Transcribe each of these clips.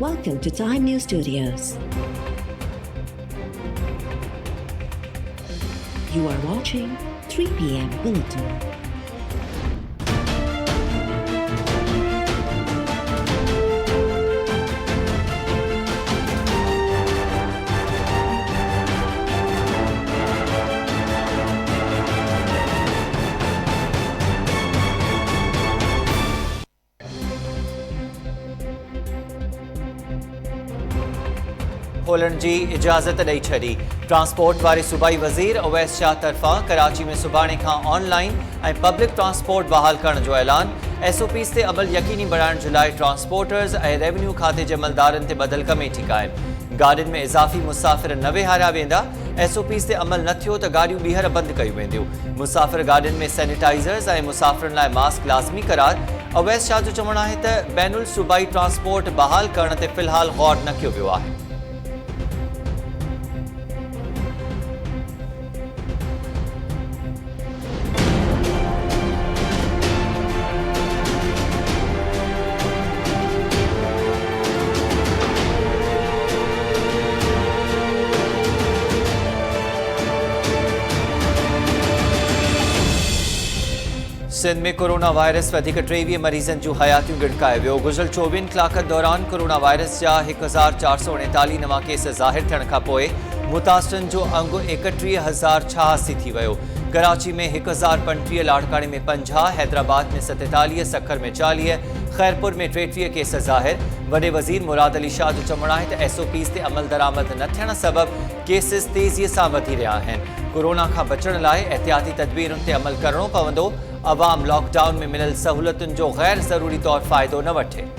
Welcome to Time News Studios. You are watching 3 p.m. Bulletin. खोलण जी इजाज़त ॾेई छॾी। ट्रांसपोर्ट वारे सूबाई वज़ीर अवैस शाह तरफ़ां कराची में सुभाणे खां ऑनलाइन ऐं पब्लिक ट्रांसपोर्ट बहाल करण जो ऐलान। SOPs ते अमल यकीनी बणाइण जे लाइ ट्रांसपोर्टर्स ऐं रेवेन्यू खाते जे अमलदारनि ते ॿधल कमेटी क़ाइम। गाॾियुनि में इज़ाफ़ी मुसाफ़िर न वेहारिया वेंदा। SOPs ते अमल न थियो त गाॾियूं ॿीहर बंदि कयूं वेंदियूं। मुसाफ़िर गाॾियुनि में सैनिटाइज़र्स ऐं मुसाफ़िरनि लाइ मास्क लाज़मी करार। अवैस शाह जो चवणु आहे त बैनुल सूबाई ट्रांसपोर्ट बहाल करण ते फ़िलहाल गौर न कयो वियो आहे। सिंध में कोरोना वायरस वधीक 23 मरीज़नि जूं हयातियूं गिड़काए वियो। गुज़िरियल 24 कलाकनि दौरान कोरोना वायरस जा 1449 नवां केस ज़ाहिर थियण खां पोइ मुतासिरनि जो अंगु 31,086 थी वियो। कराची में 1035, लाड़काणे में 50, हैदराबाद में 47, सखर में 40, खैरपुर में 33 केस ज़ाहिर। वॾे वज़ीर मुराद अली शाह जो चवणु आहे त SOPs ते अमल दरामद न थियण सबबि केसिस तेज़ीअ सां वधी रहिया आहिनि। कोरोना खां बचण लाइ एहतियाती तदबीरुनि ते अमल करणो पवंदो। अवाम लॉकडाउन में मिलियल सहूलियतुनि जो गैर ज़रूरी तौर फ़ाइदो न वठे।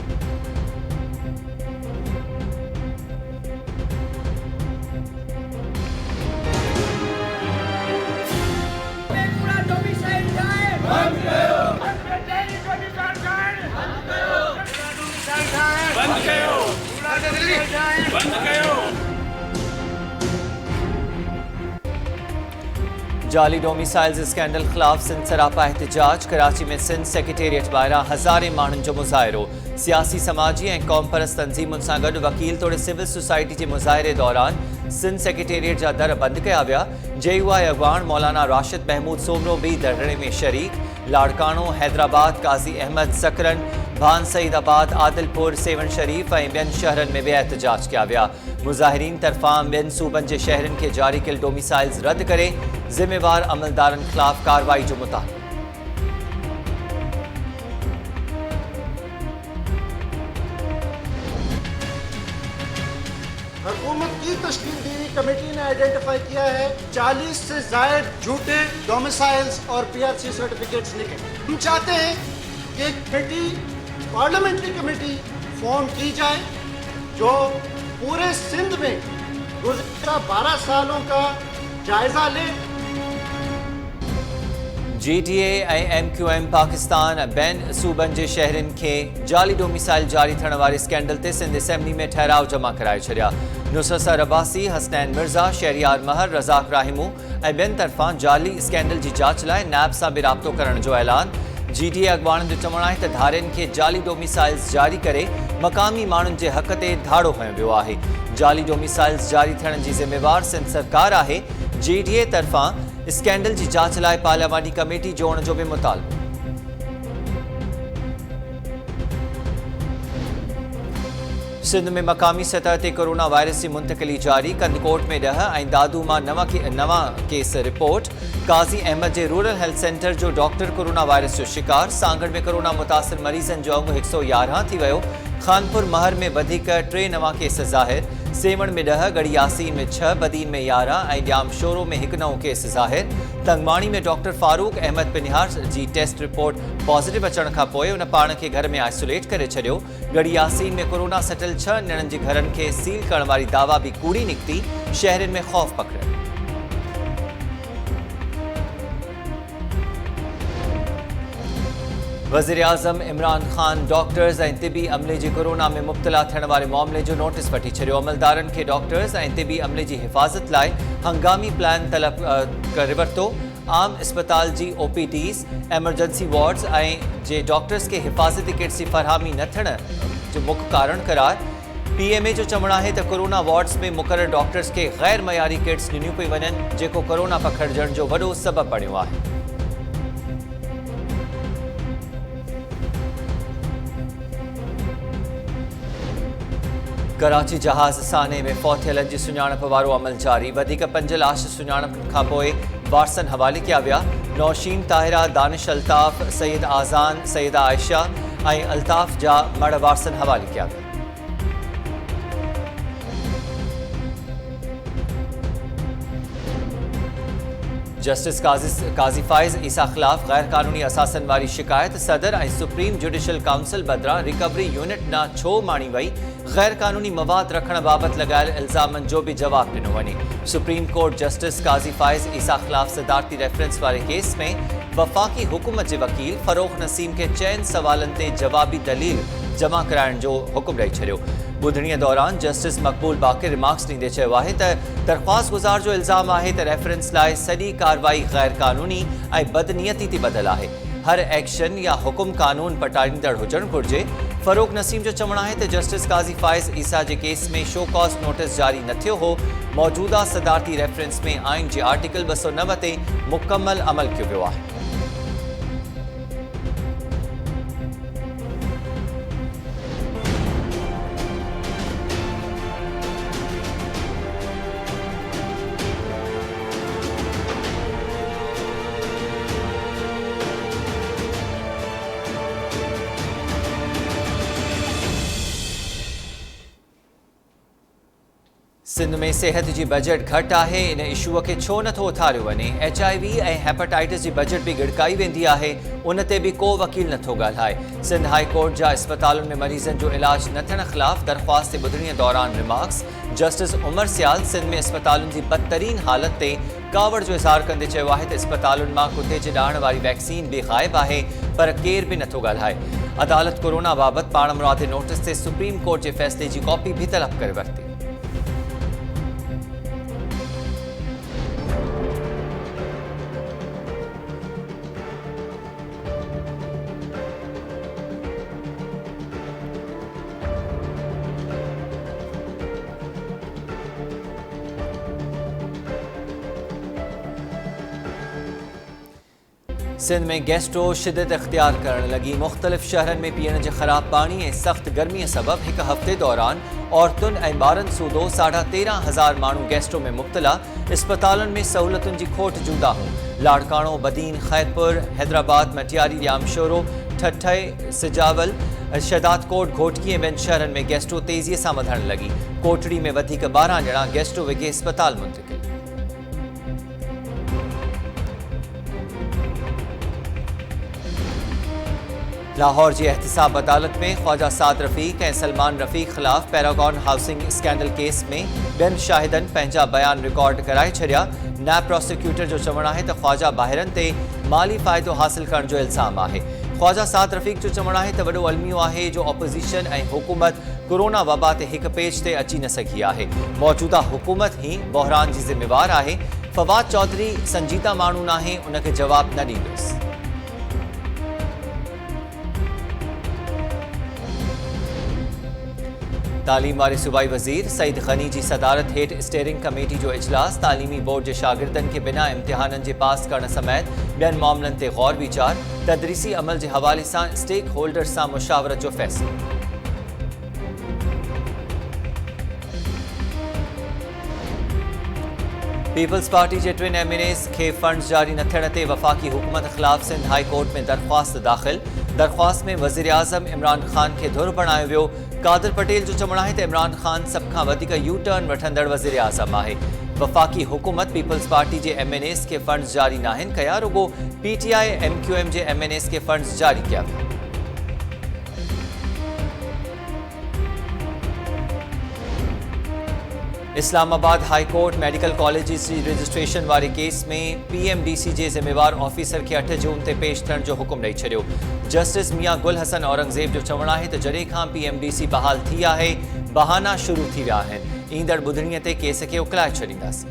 जाली डोमिसाइल्स स्कैंडल ख़िलाफ़ सिंध सरापा एहतजाज। कराची में सिंध सेक्रेटेरिएट ॿाहिरां हज़ारे माण्हुनि जो मुज़ाहिरो। सियासी समाजी ऐं क़ौम परस्त तंज़ीमुनि सां गॾु वकील तोड़े सिविल सोसाइटी जे मुज़ाहिरे दौरान सिंध सेक्रेटेरिएट जा दर बंदि कया विया। JUI अॻवान मौलाना राशिद महमूद सोमरो बि धरणे में शरीक। लाड़काणो, हैदराबाद, काज़ी अहमद सकरन, भान सईदाबाद, आदिलपुर, सेवन शरीफ ऐं ॿियनि शहरनि में बि एहतजाज कया विया। मुज़ाहिरीन तरफ़ां ॿियनि सूबनि जे शहरनि खे जारी कयल डोमिसाइल्स रद्द करे ज़िम्मेवार अमलदारनि ख़िलाफ़ कार्रवाई जो मुतालबो। हुकूमत की तश्कील दी हुई कमेटी ने आइडेंटिफाई किया है 40 से ज़ायद झूठे डोमिसाइल्स और PRC सर्टिफिकेट्स निकले। हम चाहते हैं कि एक कमेटी, पार्लियामेंट्री कमेटी फॉर्म की जाए जो पूरे सिंध में गुज़िश्ता 12 सालों का जायजा ले। GTA ऐं MQM पाकिस्तान ॿियनि सूबनि जे शहरनि खे जाली डोमिसाइल जारी थियण वारे स्कैंडल ते सिंध असेंबली में ठहराव जमा कराए छॾिया। नुसरत रबासी, हसनैन मिर्ज़ा, शहरियार महर, रज़ाक राहिमू ऐं ॿियनि तरफ़ां जाली स्कैंडल जी जाच लाइ नैब सां बि राब्तो करण जो ऐलान। GTA अॻवाननि जो चवणु आहे त धारियुनि खे जाली डोमिसाइल्स जारी करे मक़ामी माण्हुनि जे हक़ ते धाड़ो हयो वियो आहे। जाली डोमिसाइल्स जारी थियण जी ज़िम्मेवार सिंध सरकार आहे। GTA तरफ़ां स्कैंडल जी जाच लाइ पार्लियामानी कमेटी जोड़ण जो बि मुतालबो। सिंध में मक़ामी सतह ते कोरोना वायरस जी मुंतकिली जारी। कंदकोट में 10 ऐं दादू मां नवां केस रिपोर्ट। काज़ी अहमद जे रूरल हेल्थ सेंटर जो डॉक्टर कोरोना वायरस जो शिकार। सांगड़ में कोरोना मुतासिर मरीज़नि जो अंगु 111 थी वियो। खानपुर महर में वधीक 3 नवां केस ज़ाहिर। सेवण में 10, गढ़ी यासीन में 6, बदीन में 11 ऐं ॼाम शोरो में 1 नओं केस ज़ाहिर। तंगमाणी में डॉक्टर फारूक अहमद पिनिहार जी टेस्ट रिपोर्ट पॉज़िटिव अचण खां पोइ उन पाण खे घर में आइसोलेट करे छॾियो। गढ़ी यासीन में कोरोना सटियल 6 ॼणनि जे घरनि खे सील करण वारी दावा बि कूड़ी निकिती। शहरनि में ख़ौफ़ पकड़ियो। वज़ीर-ए-आज़म इमरान ख़ान डॉक्टर्स ऐं तिबी अमले जे कोरोना में मुब्तला थियण वारे मामले जो नोटिस वठी छॾियो। अमलदारनि खे डॉक्टर्स ऐं तिबी अमले जी हिफ़ाज़त लाइ हंगामी प्लान तलब करे वरितो। आम अस्पताल जी OPDs, एमरजेंसी वार्ड्स ऐं जे डॉक्टर्स खे हिफ़ाज़ती किट्स जी फ़रहामी न थियण जो मुख्य कारण करार। PMA जो चवणु आहे त कोरोना वार्ड्स में मुक़रर डॉक्टर्स के गैर मयारी किट्स ॾिनियूं पई वञनि, जेको कोरोना पखड़जण जो वॾो सबबु बणियो आहे। कराची जहाज़ साने में फौथियलनि जी सुञाणप वारो अमल जारी। वधीक 5 लाश सुञाणप खां पोइ वारसनि हवाले किया विया। नौशीन ताहिरा, दानिश अल्ताफ़, सईद आज़ान, सईदा आयशा ऐं अल्ताफ़ जा मड़ वारसनि हवाले किया विया। जस्टिस काज़ी फ़ाइज़ ईसा ख़िलाफ़ गैर क़ानूनी असासन वारी शिकायत सदर ऐं सुप्रीम जुडिशल काउंसिल बदिरां रिकवरी यूनिट ना छो माणी वई। गैर क़ानूनी मवाद रखण बाबति लॻायल इल्ज़ामनि जो बि जवाब ॾिनो वञे। Supreme court justice Qazi Faiz ईसा ख़िलाफ़ सदारती रेफरेंस वारे केस में वफ़ाक़ी हुकूमत जे वकील फ़रोग़ नसीम खे 4 सवालनि ते जवाबी दलील जमा कराइण जो हुकुम ॾेई छॾियो। ॿुधणीअ दौरान जस्टिस मक़बूल बाक़िर रिमार्क्स ॾींदे चयो आहे त दरख़्वास्त गुज़ार जो इल्ज़ाम आहे त रेफरेंस लाइ सॼी कार्रवाई गैर क़ानूनी ऐं बदनीयती ते ॿधल आहे। हर एक्शन या हुकुम कानून पटाईंदड़ हुजणु घुरिजे। फ़रोग़ नसीम जो चवणु आहे त जस्टिस काज़ी फ़ाइज़ ईसा जे केस में शो कॉज़ नोटिस जारी न थियो हो। मौजूदा सदारती रेफरेंस में आइन जे आर्टिकल 209 ते मुकमल अमल कयो वियो आहे। सिंध में सेहत जी बजट घटि आहे। इन इशूअ खे छो नथो उथारियो वञे। HIV ऐं हेपेटाइटिस जी बजट बि गिड़काई वेंदी आहे, उन ते बि को वकील नथो ॻाल्हाए। सिंध हाई कोर्ट जा अस्पतालुनि में मरीज़नि जो इलाज न थियण ख़िलाफ़ दरख़्वास्त ते ॿुधणीअ दौरान रिमार्क्स। जस्टिस उमर सियाल सिंध में अस्पतालुनि जी बदतरीन हालत ते कावड़ जो इज़हार कंदे चयो आहे त अस्पतालुनि मां कुते जे ॾाहण वारी वैक्सीन बि ग़ाइबु आहे, पर केर बि नथो ॻाल्हाए। अदालत कोरोना बाबति पाण मुरादे नोटिस ते सुप्रीम कोर्ट जे फ़ैसिले जी कॉपी बि तलब करे वरिती। सिंध में गैस्ट्रो शिदत इख्तियार करण लगी। मुख़्तलिफ़ शहरनि में पीअण जे ख़राब पाणी ऐं सख़्त गर्मीअ सबबि हिकु हफ़्ते दौरान औरतुनि ऐं ॿारनि सूधो 13,500 माण्हू गैस्ट्रो में मुब्तला। इस्पतालुनि में सहूलतुनि जी खोट जूदा हूं। लाड़काणो, बदीन, खैरपुर, हैदराबाद, मटियारी, ॼामशोरो, ठठई, सिजावल, शहदादकोट, घोटकी ऐं ॿियनि शहरनि में गैस्ट्रो तेज़ीअ सां वधणु लॻी। कोटड़ी में वधीक 12 ॼणा गैस्ट्रो विघे इस्पताल मुंतक़िल। लाहौर जी एहतिसाब अदालत में ख्वाजा साद रफ़ीक ऐं सलमान रफ़ीक ख़िलाफ़ पैरागॉन हाउसिंग स्कैंडल केस में ॿियनि शाहिदनि पंहिंजा बयान रिकॉर्ड कराए छॾिया। नैब प्रोसिक्यूटर जो चवणु आहे त ख्वाजा ॿाहिरनि ते माली फ़ाइदो हासिल करण जो इल्ज़ाम आहे। ख्वाजा साद रफ़ीक जो चवणु आहे त वॾो अलमियो आहे जो ऑपोज़िशन ऐं हुकूमत कोरोना वबा ते हिकु पेज ते अची न सघी आहे। मौजूदा हुकूमत ई बहरान जी ज़िम्मेवार आहे। फवाद चौधरी संजीदा माण्हू नाहे, उनखे जवाब न ॾींदुसि। तालीम वारे सूबाई वज़ीर सईद गनी जी सदारत हेठि स्टेयरिंग कमेटी जो इजलास। तालीमी बोर्ड जे शागिर्दनि खे बिना इम्तिहाननि जे पास करण समेत ॿियनि मामलनि ते गौर वीचार। तदरीसी अमल जे हवाले सां स्टेक होल्डर्स सां मुशावरत जो फ़ैसिलो। पीपल्स पार्टी जे 2 MNAs खे फंड्स जारी न थियण ते वफ़ाक़ी हुकूमत ख़िलाफ़ सिंध हाई कोर्ट में दरख़्वास्त दाख़िल। दरख़्वास्त में वज़ीर आज़म इमरान ख़ान खे धुर बणायो वियो। कादिर पटेल जो चवणु आहे त इमरान ख़ान सभ खां वधीक यू टर्न वठंदड़ वज़ीर आज़म आहे। वफ़ाक़ी हुकूमत पीपल्स पार्टी जे MNAs खे फंड्स जारी नाहिनि कया, रुगो PTI MQM जे MNAs खे फंड्स जारी किया विया। Islamabad High Court medical colleges जी रजिस्ट्रेशन वारे केस में PMDC जे ज़िम्मेवार ऑफिसर खे 8 जून ते पेश थियण जो हुकुम ॾेई छॾियो। जस्टिस मियां गुल हसन औरंगज़ेब जो चवणु आहे त जॾहिं खां PMDC बहाल थी आहे, बहाना शुरू थी विया आहिनि। ईंदड़ ॿुधणीअ ते केस खे उकलाए छॾींदासीं।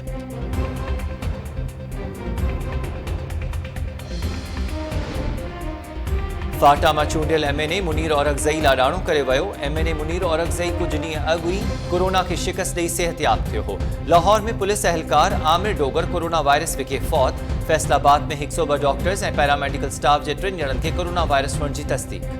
फाटा में चूंडियल MNA मुनीर औरकज़ई लाडाणो करे वियो। MNA मुनीर औरकज़ई कुछ ॾींहं अॻु ई कोरोना खे शिकस्त ॾेई सेहतियाब थियो हो। लाहौर में पुलिस एहलकार आमिर डोगर कोरोना वायरस विखे फौत। फैसलाबाद में 102 डॉक्टर्स ऐं पैरामेडिकल स्टाफ जे 3 ॼणनि खे कोरोना वायरस हुअण जी तस्दीक।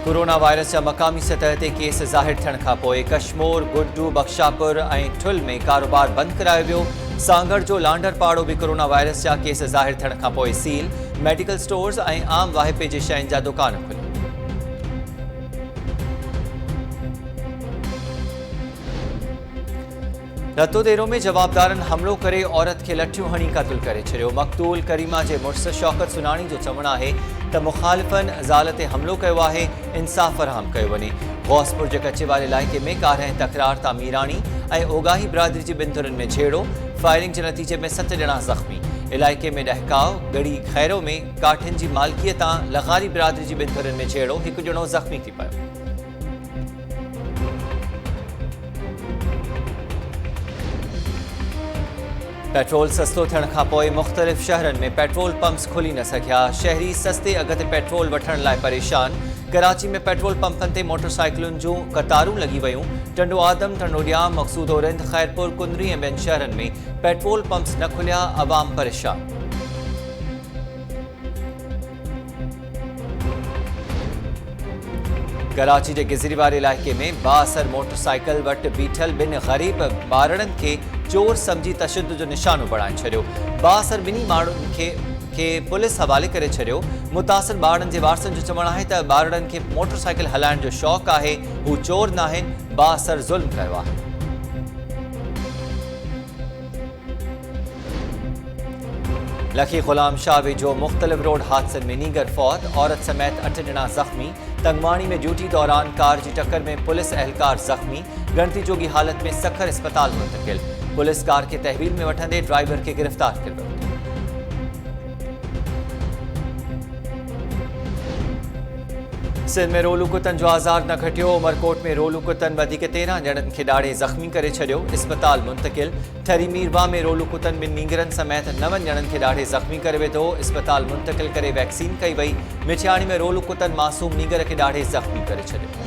कोरोना वायरस जा मक़ामी सतह ते केस ज़ाहिर थियण खां पोइ कश्मोर, गुड्डू, बख्शापुर ऐं ठुल में कारोबार बंदि करायो वियो। सांगड़ जो लांडर पाड़ो भी कोरोना वायरस जा केस ज़ाहिर थियण खां पोइ सील। मेडिकल स्टोर्स ऐं आम वाहिपे जे शयुनि जा दुकान खुलिया। रतोदेरो में जवाबदारनि हमलो करे औरत खे लठियूं हणी क़त्ल करे छॾियो। मक़तूल करीमा जे मुड़िस शौकत सुनाणी जो चवणु आहे त मुख़ालिफ़नि ज़ाल ते हमलो कयो आहे, इंसाफ़ फ़राहम कयो वञे। गौसपुर जे कचेवाल इलाइक़े में कार ऐं तकरार तां मीराणी ऐं ओगाही बिरादरी जी ॿिनि धुरनि में झेड़ो। फायरिंग जे नतीजे में 7 ॼणा ज़ख़्मी। इलाइक़े में डहकाव। गड़ी खैरो में काठियुनि जी मालिकीअ तां लग़ारी बिरादरी जी ॿिनि धुरनि में झेड़ो। 1 ॼणो ज़ख़्मी थी पियो। पेट्रोल सस्तो थियण खां पोइ मुख़्तलिफ़ शहरनि में पेट्रोल पंप्स खुली न सघिया। शहरी सस्ते अघ ते पेट्रोल वठण लाइ परेशान। कराची में पेट्रोल पंपनि ते मोटरसाइकिलुनि जूं कतारूं लॻी वयूं। टंडो आदम, टंडोडियाम, मक़सूदो रिंद, ख़ैरपुर, कुंदरी ऐं ॿियनि शहरनि में पेट्रोल पंप्स न खुलिया। अवाम परेशान। कराची के गिजरीवार इलाइक़े में बाअसर मोटरसाइकिल वटि बीठल 2 ग़रीब ॿारनि खे चोर समझी तशद्दुद जो निशानो बणाए छॾियो। बाअसर 2 माण्हुनि खे पुलिस हवाले करे छॾियो। मुतासिर ॿारनि जे वारसनि जो चवणु आहे त ॿारनि खे मोटरसाइकिल हलाइण जो शौक़ु आहे, हू चोर न आहिनि, बाअसर ज़ुल्म कयो आहे। लखी ग़ुलाम शाह वेझो मुख़्तलिफ़ रोड हादसनि में नीगर फौत। औरत समेत 8 ॼणा ज़ख़्मी। तंगवाणी में ड्यूटी दौरान कार जी टक्कर में पुलिस एहलकार ज़ख़्मी। गणती जोगी हालत में सखर अस्पताल मुंतकिल। पुलिस कार के तहवील में वठंदे ड्राइवर के गिरफ्तार कर वियो। सिंध में रोलू कुतन जो आज़ार न घटियो। उमरकोट में रोलू कुतन वधीक 13 ॼणनि खे ॾाढे ज़ख़्मी करे छॾियो। अस्पताल मुंतकिल। ठरी मीरवा में रोलू कुतन 2 नींगरनि समेत 9 ॼणनि खे ॾाढे ज़ख़्मी करे वेठो। अस्पताल मुंतकिल करे वैक्सीन कई वई। मिठियाणी में रोलू कुतन मासूम नींगर खे ॾाढे ज़ख़्मी करे छॾियो।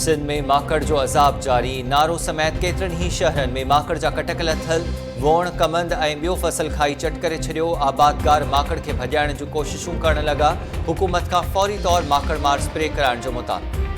सिंध में माकड़ जो अज़ाब जारी। नारो समेत केतिरनि ही शहरनि में माकड़ जा कटकल थल वोण, कमंद ऐं ॿियो फसल खाई चट करे छॾियो। आबादगार माकड़ खे भॼाइण जूं कोशिशूं करण लॻा। हुकूमत खां फौरी तौर माकड़ मार स्प्रे कराइण जो मुतालबो।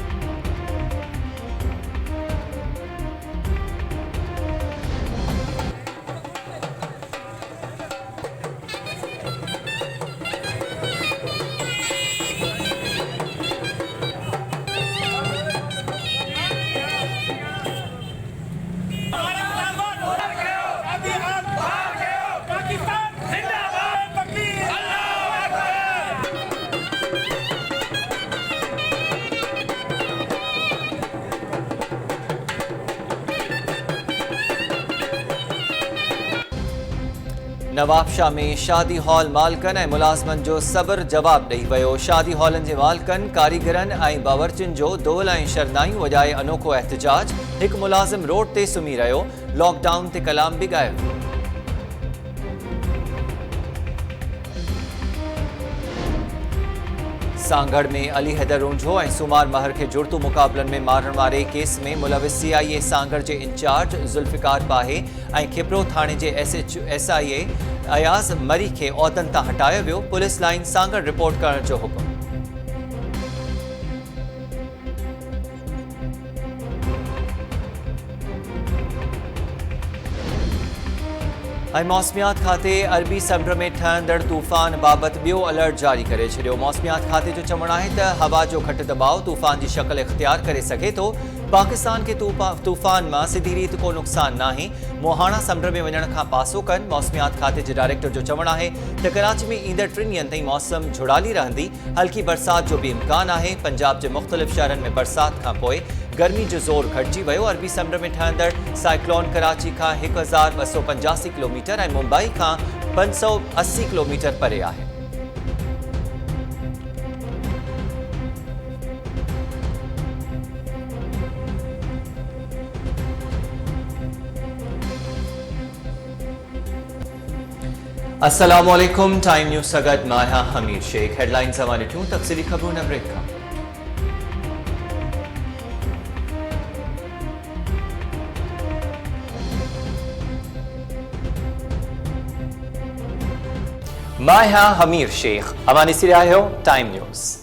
नवाबशाह में शादी हॉल मालिकनि ऐं मुलाज़िमनि जो सब्र जवाब ॾेई वियो। शादी हॉलनि जे मालिकनि, कारीगरनि ऐं बावर्चियुनि जो दोल ऐं शरनाइयूं वॼाए अनोखो एहतिजाज। हिकु मुलाज़िम रोड ते सुम्ही रहियो। लॉकडाउन ते कलाम बि ॻायो। सांगड़ में अली हैदर रूंझो ऐं सुमार महर खे जुड़तू मुक़ाबलनि में मारण वारे केस में मुलविस CIA सांगड़ जे इंचार्ज ज़ुल्फ़िकार पाहे ऐं खिपरो थाणे जे SIA अयाज़ मरी खे उहिदनि तां हटायो वियो। पुलिस लाइन सांगड़ रिपोर्ट करण जो हुकुम। ऐं मौसमियात खाते अरबी समुंड में ठहंदड़ तूफ़ान बाबति ॿियो अलर्ट जारी करे छॾियो। मौसमियात खाते जो चवणु आहे त हवा जो घटि दबाव तूफ़ान जी शक्ल इख़्तियार करे सघे थो। पाकिस्तान खे तूफ़ान मां सिधी रीति को नुक़सान नाहे। मोहाणा समुंड में वञण खां पासो कनि। मौसमियात खाते जे डायरेक्टर जो चवणु आहे त कराची में ईंदड़ 3 ॾींहंनि ताईं मौसम झुड़ाली रहंदी। हल्की बरसात जो बि इम्कान आहे। पंजाब जे मुख़्तलिफ़ शहरनि में बरसात खां पोइ गर्मी जो ज़ोर घटिजी वियो। अरबी समुंड में ठहंदड़ साइक्लोन कराची खां 1285 किलोमीटर ऐं मुंबई खां 580 किलोमीटर परे आहे। अस्सलामुअलैकुम टाइम न्यूज़ सगत माया हमीर शेख हेडलाइंस हवाले टू तफसीली खबरों न ब्रेक का माया हमीर शेख अवानी सिरायो टाइम न्यूज़।